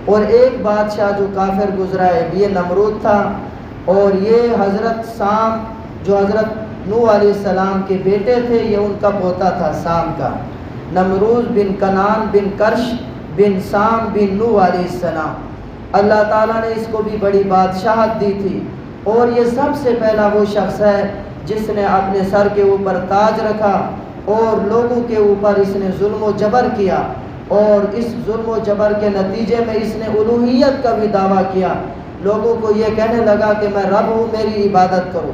اور ایک بادشاہ جو کافر گزرا ہے یہ نمرود تھا، اور یہ حضرت سام جو حضرت نوح علیہ السلام کے بیٹے تھے یہ ان کا پوتا تھا سام کا، نمرود بن کنان بن کرش بن سام بن نوح علیہ السلام۔ اللہ تعالیٰ نے اس کو بھی بڑی بادشاہت دی تھی، اور یہ سب سے پہلا وہ شخص ہے جس نے اپنے سر کے اوپر تاج رکھا اور لوگوں کے اوپر اس نے ظلم و جبر کیا، اور اس ظلم و جبر کے نتیجے میں اس نے الوہیت کا بھی دعویٰ کیا، لوگوں کو یہ کہنے لگا کہ میں رب ہوں، میری عبادت کرو۔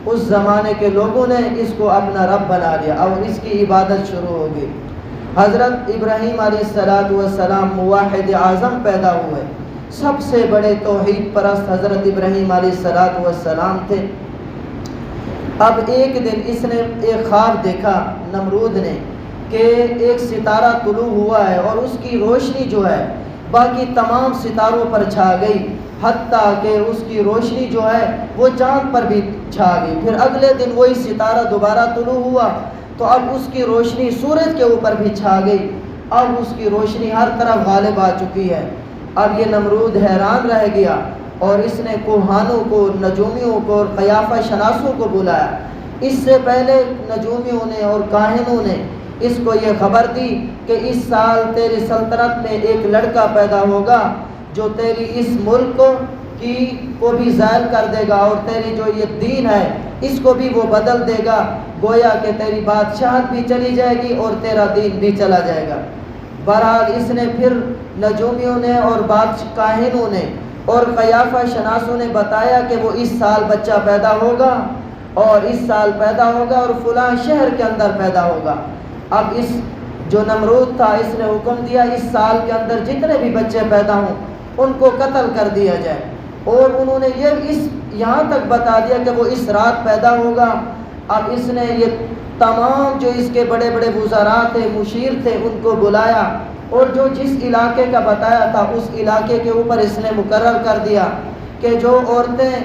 اس زمانے کے لوگوں نے اس کو اپنا رب بنا لیا اور اس کی عبادت شروع ہو گئی۔ حضرت ابراہیم علیہ السلام موحد اعظم پیدا ہوئے، سب سے بڑے توحید پرست حضرت ابراہیم علیہ السلام تھے۔ اب ایک دن اس نے ایک خواب دیکھا نمرود نے کہ ایک ستارہ طلوع ہوا ہے اور اس کی روشنی جو ہے باقی تمام ستاروں پر چھا گئی، حتیٰ کہ اس کی روشنی جو ہے وہ چاند پر بھی چھا گئی۔ پھر اگلے دن وہی ستارہ دوبارہ طلوع ہوا تو اب اس کی روشنی سورج کے اوپر بھی چھا گئی، اب اس کی روشنی ہر طرف غالب آ چکی ہے۔ اب یہ نمرود حیران رہ گیا اور اس نے کوہانوں کو، نجومیوں کو اور قیافہ شناسوں کو بلایا۔ اس سے پہلے نجومیوں نے اور کاہنوں نے اس کو یہ خبر دی کہ اس سال تیری سلطنت میں ایک لڑکا پیدا ہوگا جو تیری اس ملک کو بھی زائل کر دے گا، اور تیری جو یہ دین ہے اس کو بھی وہ بدل دے گا، گویا کہ تیری بادشاہت بھی چلی جائے گی اور تیرا دین بھی چلا جائے گا۔ بہرحال اس نے پھر نجومیوں نے اور کاہنوں نے اور قیافہ شناسوں نے بتایا کہ وہ اس سال بچہ پیدا ہوگا اور اس سال پیدا ہوگا اور فلاں شہر کے اندر پیدا ہوگا۔ اب اس جو نمرود تھا اس نے حکم دیا اس سال کے اندر جتنے بھی بچے پیدا ہوں ان کو قتل کر دیا جائے، اور انہوں نے یہاں تک بتا دیا کہ وہ اس رات پیدا ہوگا۔ اب اس نے یہ تمام جو اس کے بڑے بڑے وزراء تھے، مشیر تھے، ان کو بلایا اور جو جس علاقے کا بتایا تھا اس علاقے کے اوپر اس نے مقرر کر دیا کہ جو عورتیں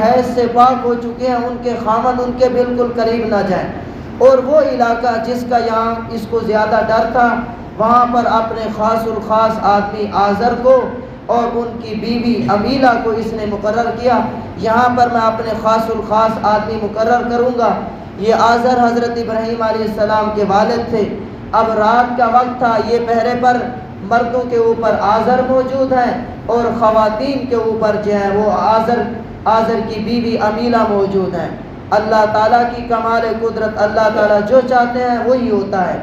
حیض سے پاک ہو چکی ہیں ان کے خامن ان کے بالکل قریب نہ جائیں، اور وہ علاقہ جس کا یہاں اس کو زیادہ ڈر تھا وہاں پر اپنے خاص الخاص آدمی آزر کو اور ان کی بیوی امیلہ کو اس نے مقرر کیا، یہاں پر میں اپنے خاص الخاص آدمی مقرر کروں گا۔ یہ آزر حضرت ابراہیم علیہ السلام کے والد تھے۔ اب رات کا وقت تھا، یہ پہرے پر مردوں کے اوپر آزر موجود ہیں اور خواتین کے اوپر جو ہے وہ آزر کی بیوی امیلہ موجود ہیں۔ اللہ تعالیٰ کی کمال قدرت، اللہ تعالیٰ جو چاہتے ہیں وہی ہوتا ہے۔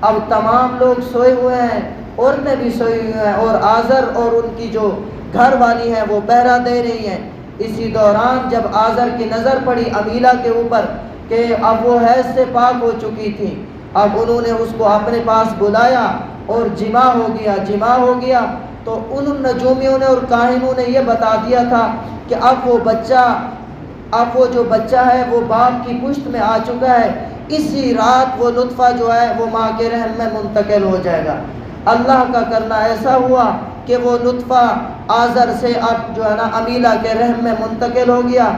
اب تمام لوگ سوئے ہوئے ہیں، عورتیں بھی سوئی ہوئی ہیں، اور آزر اور ان کی جو گھر والی ہیں وہ پہرا دے رہی ہیں۔ اسی دوران جب آزر کی نظر پڑی امیلہ کے اوپر کہ اب وہ حیض سے پاک ہو چکی تھی، اب انہوں نے اس کو اپنے پاس بلایا اور جماع ہو گیا تو ان نجومیوں نے اور کاہنوں نے یہ بتا دیا تھا کہ اب وہ جو بچہ ہے وہ باپ کی پشت میں آ چکا ہے، اسی رات وہ نطفہ جو ہے وہ ماں کے رحم میں منتقل ہو جائے گا۔ اللہ کا کرنا ایسا ہوا کہ وہ نطفہ آزر سے اب جو ہے نا امیلہ کے رحم میں منتقل ہو گیا۔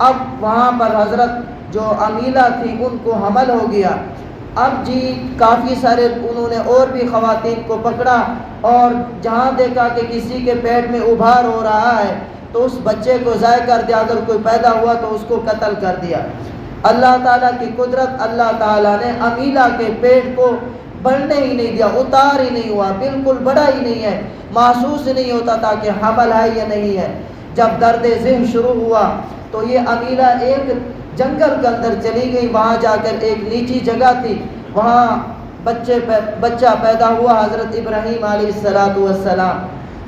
اب وہاں پر حضرت جو امیلہ تھی ان کو حمل ہو گیا۔ اب کافی سارے انہوں نے اور بھی خواتین کو پکڑا اور جہاں دیکھا کہ کسی کے پیٹ میں ابھار ہو رہا ہے تو اس بچے کو ضائع کر دیا، اگر کوئی پیدا ہوا تو اس کو قتل کر دیا۔ اللہ تعالیٰ کی قدرت، اللہ تعالیٰ نے امیلہ کے پیٹ کو بڑھنے ہی نہیں دیا، اتار ہی نہیں ہوا، بالکل بڑا ہی نہیں ہے، محسوس ہی نہیں ہوتا تھا کہ حمل ہے یا نہیں ہے۔ جب درد ذہن شروع ہوا تو یہ امیلہ ایک جنگل کے اندر چلی گئی، وہاں جا کر ایک نیچی جگہ تھی، وہاں بچہ پیدا ہوا حضرت ابراہیم علیہ السلام۔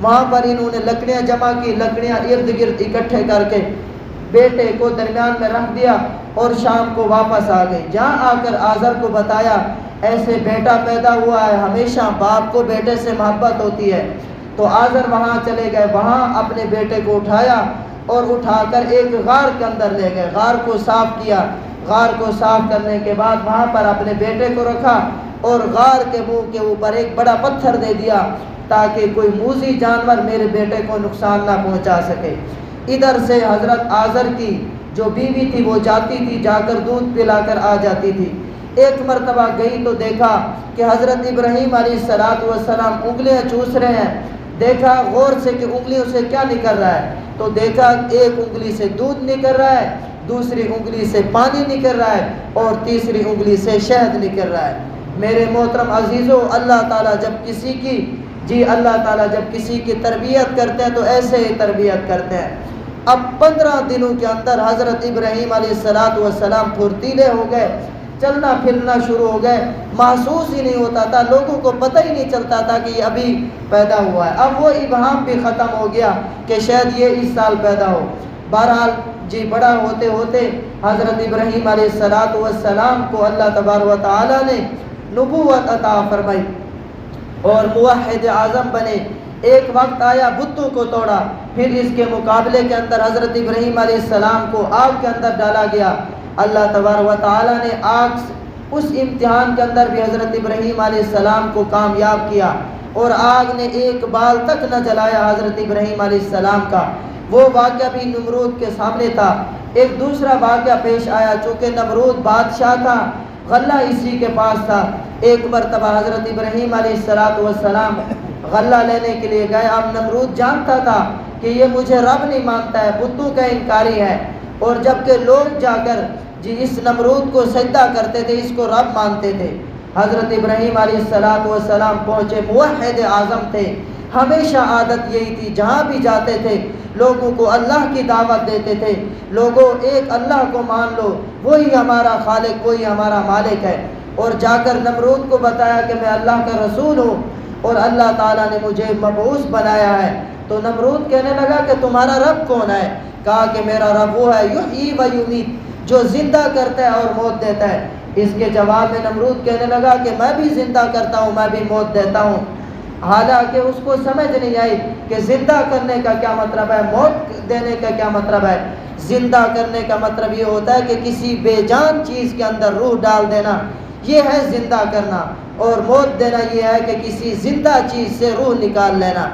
وہاں پر انہوں نے لکڑیاں جمع کی، لکڑیاں ارد گرد اکٹھے کر کے بیٹے کو درمیان میں رکھ دیا اور شام کو واپس آ گئے۔ جہاں آ کر آزر کو بتایا ایسے بیٹا پیدا ہوا ہے، ہمیشہ باپ کو بیٹے سے محبت ہوتی ہے، تو آزر وہاں چلے گئے، وہاں اپنے بیٹے کو اٹھایا اور اٹھا کر ایک غار کے اندر لے گئے، غار کو صاف کیا، غار کو صاف کرنے کے بعد وہاں پر اپنے بیٹے کو رکھا اور غار کے منہ کے اوپر ایک بڑا پتھر دے دیا تاکہ کوئی موذی جانور میرے بیٹے کو نقصان نہ پہنچا سکے۔ ادھر سے حضرت آزر کی جو بیوی تھی وہ جاتی تھی، جا کر دودھ پلا کر آ جاتی تھی۔ ایک مرتبہ گئی تو دیکھا کہ حضرت ابراہیم علیہ السلام انگلیاں چوس رہے ہیں، دیکھا غور سے کہ انگلیوں سے کیا نکل رہا ہے، تو دیکھا ایک انگلی سے دودھ نکل رہا ہے، دوسری انگلی سے پانی نکل رہا ہے، اور تیسری انگلی سے شہد نکل رہا ہے۔ میرے محترم عزیزو، اللہ تعالیٰ جب کسی کی تربیت کرتے ہیں تو ایسے ہی تربیت کرتے ہیں۔ اب 15 دنوں کے اندر حضرت ابراہیم علیہ السلام پھرتیلے ہو گئے، چلنا پھرنا شروع ہو گئے، محسوس ہی نہیں ہوتا تھا، لوگوں کو پتہ ہی نہیں چلتا تھا کہ یہ ابھی پیدا ہوا ہے۔ اب وہ ابہام بھی ختم ہو گیا کہ شاید یہ اس سال پیدا ہو۔ بہرحال بڑا ہوتے ہوتے حضرت ابراہیم علیہ السلام کو اللہ تبارک و تعالیٰ نے نبوت عطا فرمائی اور موحد اعظم بنے۔ ایک وقت آیا بتوں کو توڑا، پھر اس کے مقابلے کے اندر حضرت ابراہیم علیہ السلام کو آگ کے اندر ڈالا گیا۔ اللہ تبارک و تعالیٰ نے اس امتحان کے اندر بھی حضرت ابراہیم علیہ السلام کو کامیاب کیا، اور آگ نے ایک بال تک نہ جلایا حضرت ابراہیم علیہ السلام کا۔ وہ واقعہ بھی نمرود کے سامنے تھا۔ ایک دوسرا واقعہ پیش آیا، چونکہ نمرود بادشاہ تھا، غلہ اسی کے پاس تھا۔ ایک مرتبہ حضرت ابراہیم علیہ السلام غلہ لینے کے لیے گئے۔ اب نمرود جانتا تھا کہ یہ مجھے رب نہیں مانتا ہے، بتوں کا انکاری ہے، اور جبکہ لوگ جا کر اس نمرود کو سجدہ کرتے تھے، اس کو رب مانتے تھے۔ حضرت ابراہیم علیہ السلام پہنچے، موحد اعظم تھے، ہمیشہ عادت یہی تھی، جہاں بھی جاتے تھے لوگوں کو اللہ کی دعوت دیتے تھے، لوگوں ایک اللہ کو مان لو، وہی ہمارا خالق، وہی ہمارا مالک ہے۔ اور جا کر نمرود کو بتایا کہ میں اللہ کا رسول ہوں اور اللہ تعالیٰ نے مجھے مبعوث بنایا ہے۔ تو نمرود کہنے لگا کہ تمہارا رب کون ہے؟ کہا کہ میرا رب وہ ہے یحیی و یمیت، جو زندہ کرتا ہے اور موت دیتا ہے۔ اس کے جواب میں نمرود کہنے لگا کہ میں بھی زندہ کرتا ہوں، میں بھی موت دیتا ہوں۔ حالانکہ اس کو سمجھ نہیں آئی کہ زندہ کرنے کا کیا مطلب ہے، موت دینے کا کیا مطلب ہے۔ زندہ کرنے کا مطلب یہ ہوتا ہے کہ کسی بے جان چیز کے اندر روح ڈال دینا، یہ ہے زندہ کرنا، اور موت دینا یہ ہے کہ کسی زندہ چیز سے روح نکال لینا۔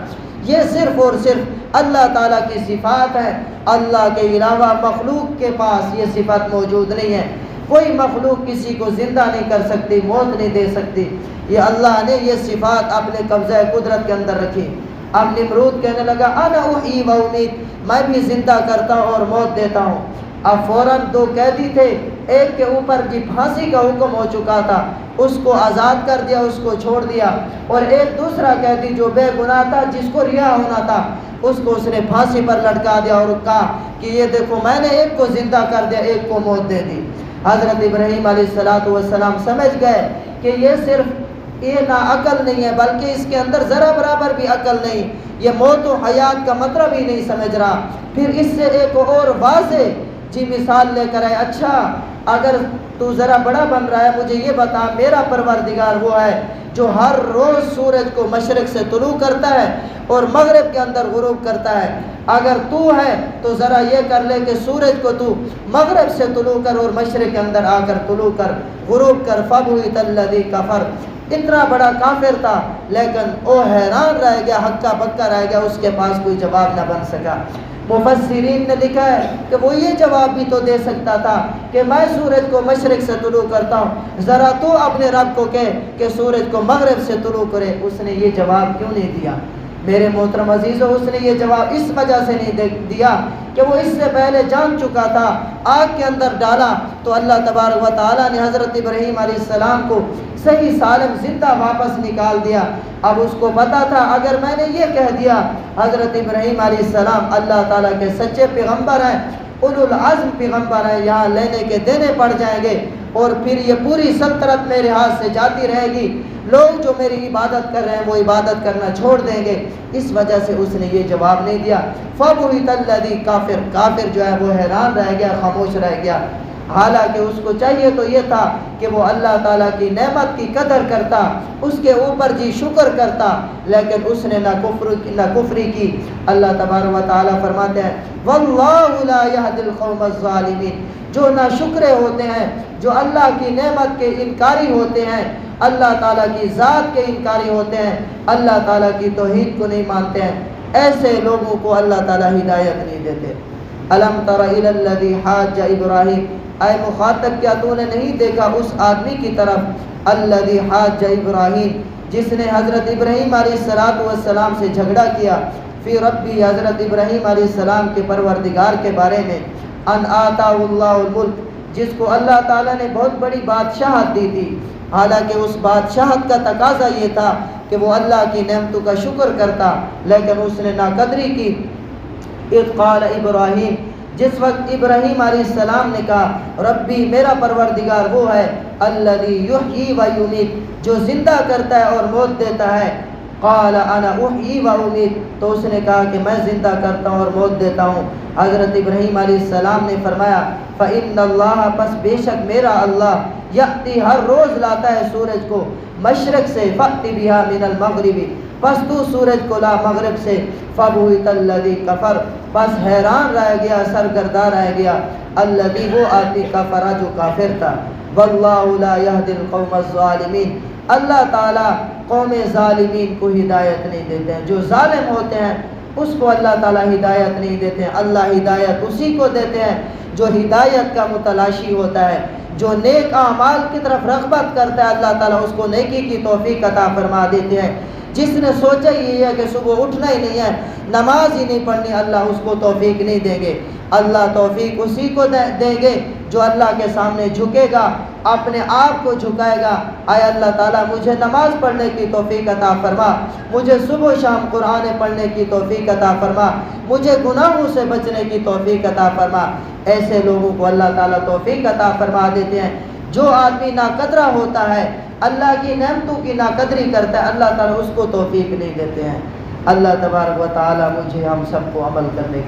یہ صرف اور صرف اللہ تعالیٰ کی صفات ہے، اللہ کے علاوہ مخلوق کے پاس یہ صفت موجود نہیں ہے۔ کوئی مخلوق کسی کو زندہ نہیں کر سکتی، موت نہیں دے سکتی، یہ اللہ نے یہ صفات اپنے قبضہ قدرت کے اندر رکھی۔ اب نمرود کہنے لگا انا احیی و امیت، میں بھی زندہ کرتا ہوں اور موت دیتا ہوں۔ اب فوراً 2 قیدی تھے، ایک کے اوپر پھانسی کا حکم ہو چکا تھا، اس کو آزاد کر دیا، اس کو چھوڑ دیا، اور ایک دوسرا قیدی جو بے گناہ تھا، جس کو رہا ہونا تھا، اس کو اس نے پھانسی پر لٹکا دیا اور کہا کہ یہ دیکھو میں نے ایک کو زندہ کر دیا، ایک کو موت دے دی۔ حضرت ابراہیم علیہ السلام سمجھ گئے کہ یہ نا عقل نہیں ہے، بلکہ اس کے اندر ذرا برابر بھی عقل نہیں، یہ موت و حیات کا مطلب ہی نہیں سمجھ رہا۔ پھر اس سے ایک اور واضح مثال لے کر آئے، اچھا اگر تو ذرا بڑا بن رہا ہے، مجھے یہ بتا، میرا پروردگار وہ ہے جو ہر روز سورج کو مشرق سے طلوع کرتا ہے اور مغرب کے اندر غروب کرتا ہے۔ اگر تو ہے تو ذرا یہ کر لے کہ سورج کو تو مغرب سے طلوع کر اور مشرق کے اندر آ کر طلوع کر، غروب کر۔ فَبُهِتَ الَّذِي كَفَرَ، اتنا بڑا کافر تھا لیکن وہ حیران رہ گیا، ہکا بکا رہ گیا، اس کے پاس کوئی جواب نہ بن سکا۔ مفسرین نے لکھا ہے کہ وہ یہ جواب بھی تو دے سکتا تھا کہ میں سورج کو مشرق سے طلوع کرتا ہوں، ذرا تو اپنے رب کو کہے کہ سورج کو مغرب سے طلوع کرے۔ اس نے یہ جواب کیوں نہیں دیا؟ میرے محترم عزیزو، اس نے یہ جواب اس وجہ سے نہیں دیا کہ وہ اس سے پہلے جان چکا تھا، آگ کے اندر ڈالا تو اللہ تبارک و تعالیٰ نے حضرت ابراہیم علیہ السلام کو صحیح سالم زندہ واپس نکال دیا۔ اب اس کو پتا تھا اگر میں نے یہ کہہ دیا حضرت ابراہیم علیہ السلام اللہ تعالیٰ کے سچے پیغمبر ہیں، اولو العزم پیغمبر ہیں، یہاں لینے کے دینے پڑ جائیں گے، اور پھر یہ پوری سلطنت میرے ہاتھ سے جاتی رہے گی، لوگ جو میری عبادت کر رہے ہیں وہ عبادت کرنا چھوڑ دیں گے۔ اس وجہ سے اس نے یہ جواب نہیں دیا۔ فَبُهِتَ الَّذِي كَافِرٌ، کافر جو ہے وہ حیران رہ گیا، خاموش رہ گیا۔ حالانکہ اس کو چاہیے تو یہ تھا کہ وہ اللہ تعالیٰ کی نعمت کی قدر کرتا، اس کے اوپر شکر کرتا، لیکن اس نے نہ کفری کی۔ اللہ تبارک و تعالیٰ فرماتے ہیں وَاللَّهُ لَا يَهْدِي الْقَوْمَ الظَّالِمِينَ، جو ناشکرے ہوتے ہیں، جو اللہ کی نعمت کے انکاری ہوتے ہیں، اللہ تعالیٰ کی ذات کے انکاری ہوتے ہیں، اللہ تعالیٰ کی توحید کو نہیں مانتے ہیں، ایسے لوگوں کو اللہ تعالیٰ ہدایت نہیں دیتے۔ الم تر الی الذی حاج ابراہیم، اے مخاطب کیا تو نے نہیں دیکھا اس آدمی کی طرف، الذی حاج ابراہیم، جس نے حضرت ابراہیم علیہ السلام سے جھگڑا کیا فی ربی حضرت ابراہیم علیہ السلام کے پروردگار کے بارے میں، ان آتا اللہ الملک جس کو اللہ تعالیٰ نے بہت بڑی بادشاہت دی تھی، حالانکہ اس بادشاہت کا تقاضا یہ تھا کہ وہ اللہ کی نعمتوں کا شکر کرتا، لیکن اس نے ناقدری کی۔ اذ قال ابراہیم جس وقت ابراہیم علیہ السلام نے کہا ربی میرا پروردگار وہ ہے الذی یحیی و یمیت جو زندہ کرتا ہے اور موت دیتا ہے، قال انا احیی و امیت تو اس نے کہا کہ میں زندہ کرتا ہوں اور موت دیتا ہوں۔ حضرت ابراہیم علیہ السلام نے فرمایا فإن اللہ پس بے شک میرا اللہ یأتی ہر روز لاتا ہے سورج کو مشرق سے، فأتی بہا من المغربی پس تو سورج کو لا مغرب سے، فبہت الذی کفر پس حیران رہ گیا، سرگرداں رہ گیا، الذی وہ آدمی کفر جو کافر تھا، واللہ لا یہدی القوم الظالمین اللہ تعالیٰ قوم ظالمین کو ہدایت نہیں دیتے ہیں، جو ظالم ہوتے ہیں اس کو اللہ تعالیٰ ہدایت نہیں دیتے ہیں، اللہ ہدایت اسی کو دیتے ہیں جو ہدایت کا متلاشی ہوتا ہے، جو نیک اعمال کی طرف رغبت کرتا ہے اللہ تعالیٰ اس کو نیکی کی توفیق عطا فرما دیتے ہیں۔ جس نے سوچا یہ ہے کہ صبح اٹھنا ہی نہیں ہے، نماز ہی نہیں پڑھنی، اللہ اس کو توفیق نہیں دیں گے، اللہ توفیق اسی کو دیں گے جو اللہ کے سامنے جھکے گا، اپنے آپ کو جھکائے گا، آئے اللہ تعالیٰ مجھے نماز پڑھنے کی توفیق عطا فرما، مجھے صبح و شام قرآن پڑھنے کی توفیق عطا فرما، مجھے گناہوں سے بچنے کی توفیق عطا فرما۔ ایسے لوگوں کو اللہ تعالیٰ توفیق عطا فرما دیتے ہیں۔ جو آدمی ناقدرہ ہوتا ہے، اللہ کی نعمتوں کی ناقدری کرتا ہے، اللہ تعالیٰ اس کو توفیق نہیں دیتے ہیں۔ اللہ تبارک و تعالیٰ مجھے ہم سب کو عمل کرنے